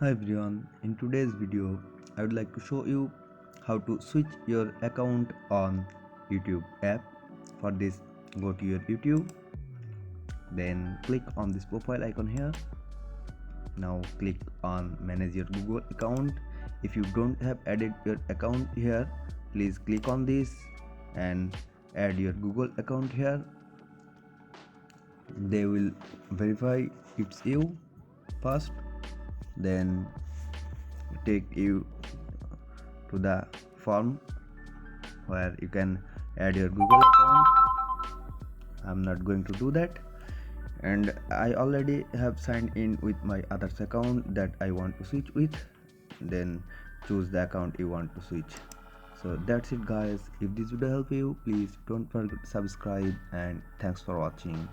Hi everyone, in today's video I would like to show you how to switch your account on YouTube app. For this, go to your YouTube, then click on this profile icon here. Now click on manage your Google account. If you don't have added your account here, please click on this and add your Google account here. They will verify it's you first, then take you to the form where you can add your Google account. I'm not going to do that, and I already have signed in with my others account that I want to switch with. Then choose the account you want to switch. So that's it guys. If this video help you, please don't forget to subscribe, and thanks for watching.